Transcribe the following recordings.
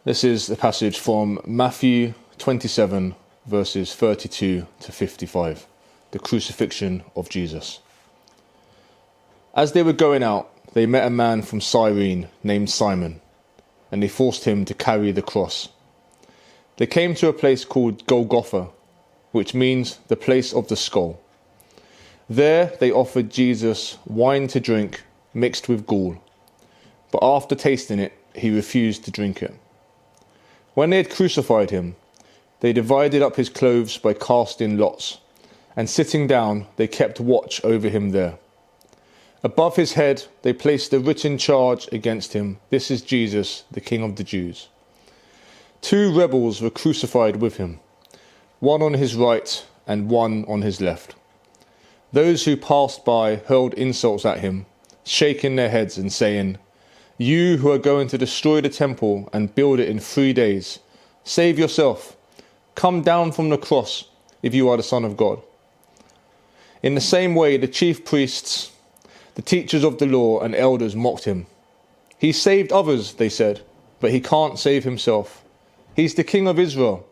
This is the passage from Matthew 27, verses 32 to 55, the crucifixion of Jesus. As they were going out, they met a man from Cyrene named Simon, and they forced him to carry the cross. They came to a place called Golgotha, which means the place of the skull. There they offered Jesus wine to drink mixed with gall, but after tasting it, he refused to drink it. When they had crucified him, they divided up his clothes by casting lots, and sitting down, they kept watch over him there. Above his head, they placed a written charge against him, "This is Jesus, the King of the Jews." 2 rebels were crucified with him, one on his right and one on his left. Those who passed by hurled insults at him, shaking their heads and saying, "You who are going to destroy the temple and build it in 3 days, save yourself. Come down from the cross if you are the Son of God." In the same way, the chief priests, the teachers of the law and elders mocked him. "He saved others," they said, "but he can't save himself. He's the King of Israel.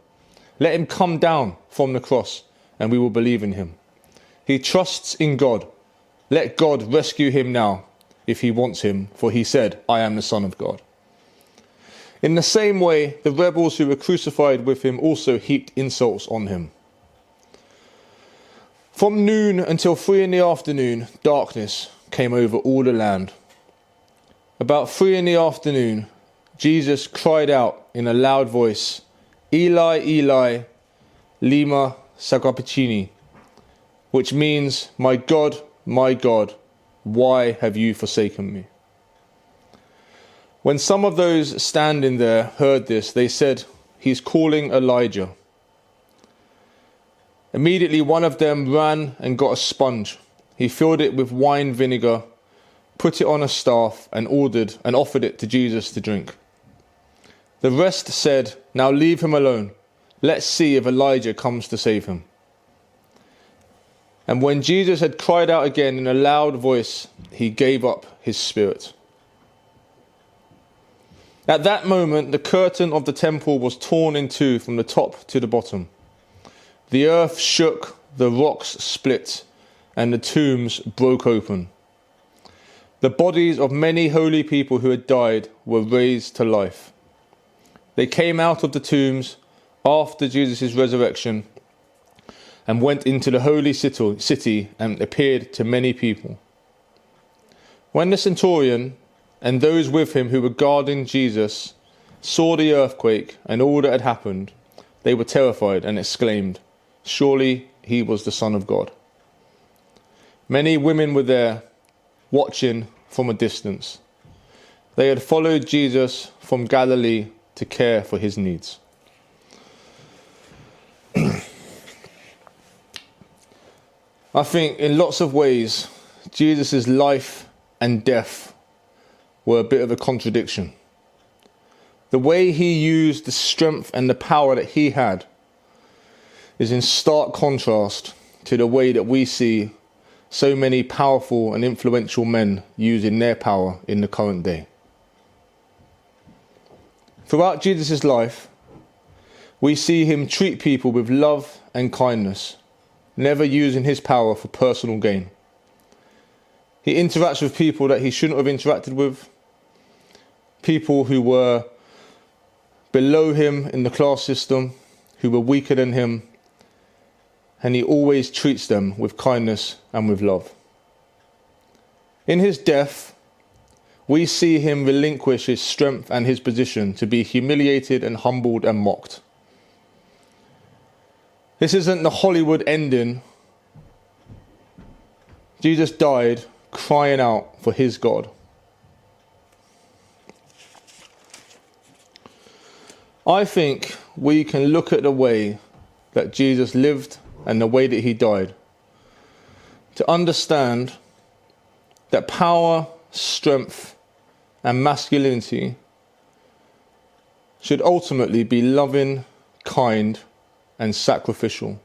Let him come down from the cross and we will believe in him. He trusts in God. Let God rescue him now if he wants him, for he said, 'I am the Son of God.'" In the same way, the rebels who were crucified with him also heaped insults on him. From noon until 3 in the afternoon, darkness came over all the land. About 3 in the afternoon, Jesus cried out in a loud voice, "Eli, Eli, lema sabachthani," which means, my God, why have you forsaken me?" When some of those standing there heard this, they said, "He's calling Elijah." Immediately one of them ran and got a sponge. He filled it with wine vinegar, put it on a staff, and offered it to Jesus to drink. The rest said, "Now leave him alone. Let's see if Elijah comes to save him." And when Jesus had cried out again in a loud voice, he gave up his spirit. At that moment, the curtain of the temple was torn in two from the top to the bottom. The earth shook, the rocks split, and the tombs broke open. The bodies of many holy people who had died were raised to life. They came out of the tombs after Jesus' resurrection and went into the holy city and appeared to many people. When the centurion and those with him who were guarding Jesus saw the earthquake and all that had happened, they were terrified and exclaimed, "Surely he was the Son of God." Many women were there, watching from a distance. They had followed Jesus from Galilee to care for his needs. I think in lots of ways, Jesus' life and death were a bit of a contradiction. The way he used the strength and the power that he had is in stark contrast to the way that we see so many powerful and influential men using their power in the current day. Throughout Jesus' life, we see him treat people with love and kindness, never using his power for personal gain. He interacts with people that he shouldn't have interacted with, people who were below him in the class system, who were weaker than him, and he always treats them with kindness and with love. In his death, we see him relinquish his strength and his position to be humiliated and humbled and mocked. This isn't the Hollywood ending. Jesus died crying out for his God. I think we can look at the way that Jesus lived and the way that he died to understand that power, strength, and masculinity should ultimately be loving, kind, and sacrificial.